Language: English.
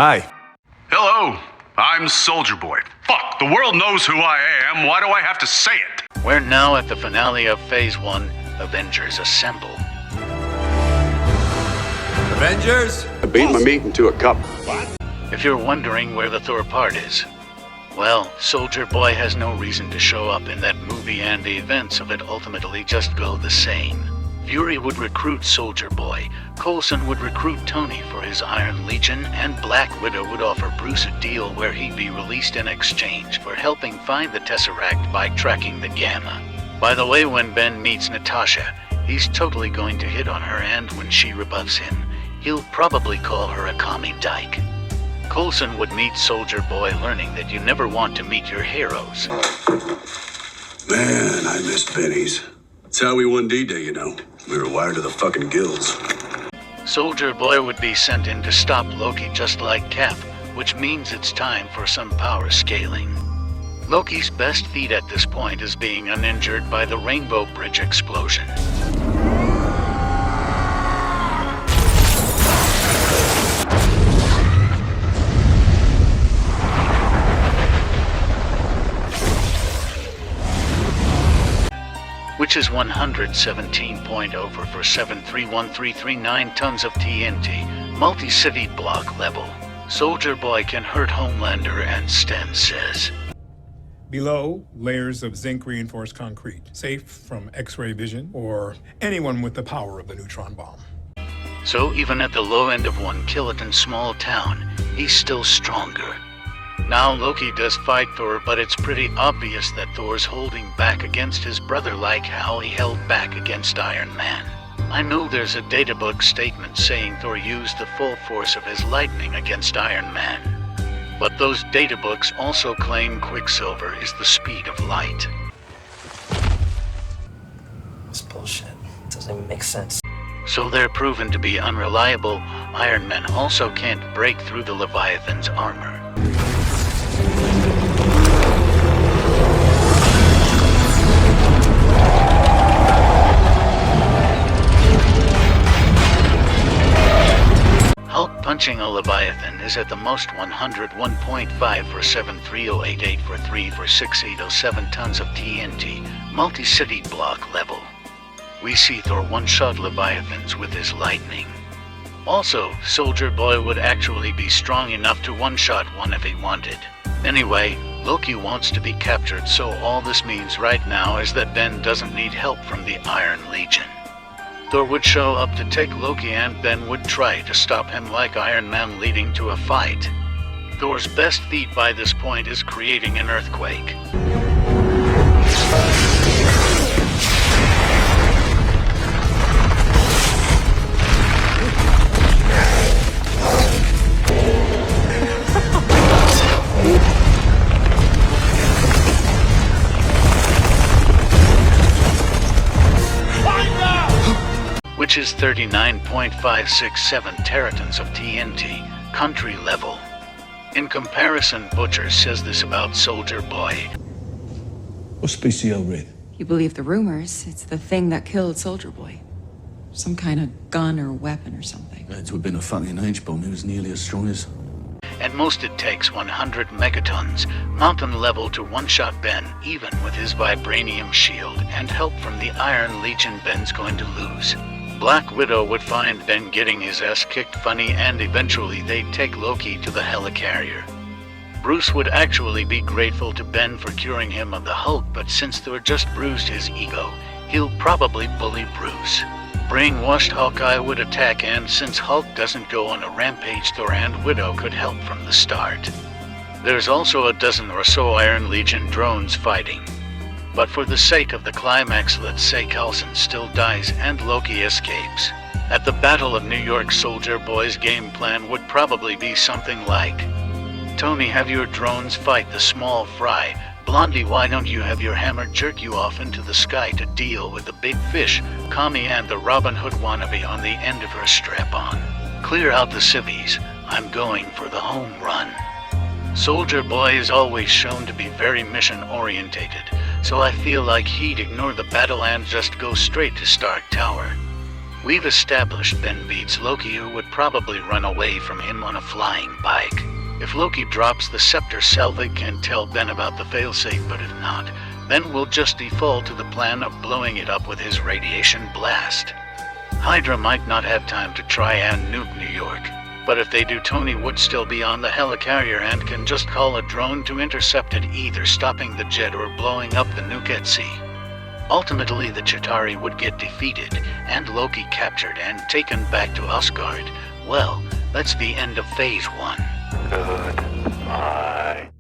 Hi. Hello, I'm Soldier Boy. Fuck, the world knows who I am. Why do I have to say it? We're now at the finale of Phase 1, Avengers Assemble. Avengers? I beat my meat into a cup. If you're wondering where the Thor part is, well, Soldier Boy has no reason to show up in that movie, and the events of it ultimately just go the same. Fury would recruit Soldier Boy, Coulson would recruit Tony for his Iron Legion, and Black Widow would offer Bruce a deal where he'd be released in exchange for helping find the Tesseract by tracking the Gamma. By the way, when Ben meets Natasha, he's totally going to hit on her, and when she rebuffs him, he'll probably call her a commie dyke. Coulson would meet Soldier Boy, learning that you never want to meet your heroes. Man, I miss pennies. That's how we won D-Day, you know. We were wired to the fucking gills. Soldier Boy would be sent in to stop Loki just like Cap, which means it's time for some power scaling. Loki's best feat at this point is being uninjured by the Rainbow Bridge explosion. Which is 117.0 for 731339 tons of TNT, multi-city block level. Soldier Boy can hurt Homelander, and Sten says, Below, layers of zinc-reinforced concrete, safe from X-ray vision or anyone with the power of the neutron bomb. So even at the low end of one kiloton small town, he's still stronger. Now Loki does fight Thor, but it's pretty obvious that Thor's holding back against his brother like how he held back against Iron Man. I know there's a databook statement saying Thor used the full force of his lightning against Iron Man. But those databooks also claim Quicksilver is the speed of light. This bullshit doesn't even make sense. So they're proven to be unreliable. Iron Man also can't break through the Leviathan's armor. Hulk punching a Leviathan is at the most 101.5 for 73088 for 3 for 6807 tons of TNT, multi-city block level. We see Thor one-shot Leviathans with his lightning. Also, Soldier Boy would actually be strong enough to one-shot one if he wanted. Anyway, Loki wants to be captured, so all this means right now is that Ben doesn't need help from the Iron Legion. Thor would show up to take Loki, and Ben would try to stop him like Iron Man, leading to a fight. Thor's best feat by this point is creating an earthquake. Which is 39.567 teratons of TNT, country level. In comparison, Butcher says this about Soldier Boy. What's PCO read? You believe the rumors, it's the thing that killed Soldier Boy. Some kind of gun or weapon or something. It would have been a fucking H-bomb. It was nearly as strong as... At most it takes 100 megatons, mountain level, to one-shot Ben, even with his vibranium shield, and help from the Iron Legion. Ben's going to lose. Black Widow would find Ben getting his ass kicked funny, and eventually they'd take Loki to the helicarrier. Bruce would actually be grateful to Ben for curing him of the Hulk, but since Thor just bruised his ego, he'll probably bully Bruce. Brainwashed Hawkeye would attack, and since Hulk doesn't go on a rampage, Thor and Widow could help from the start. There's also a dozen or so Iron Legion drones fighting. But for the sake of the climax, let's say Coulson still dies and Loki escapes. At the Battle of New York, Soldier Boy's game plan would probably be something like, Tony, have your drones fight the small fry. Blondie, why don't you have your hammer jerk you off into the sky to deal with the big fish, Kami and the Robin Hood wannabe on the end of her strap-on. Clear out the civvies. I'm going for the home run. Soldier Boy is always shown to be very mission-orientated, so I feel like he'd ignore the battle and just go straight to Stark Tower. We've established Ben beats Loki, who would probably run away from him on a flying bike. If Loki drops the scepter, Selvig can tell Ben about the failsafe, but if not, then we'll just default to the plan of blowing it up with his radiation blast. Hydra might not have time to try and nuke New York, but if they do, Tony would still be on the helicarrier and can just call a drone to intercept it, either stopping the jet or blowing up the nuke at sea. Ultimately, the Chitauri would get defeated, and Loki captured and taken back to Asgard. Well, that's the end of Phase 1. Goodbye.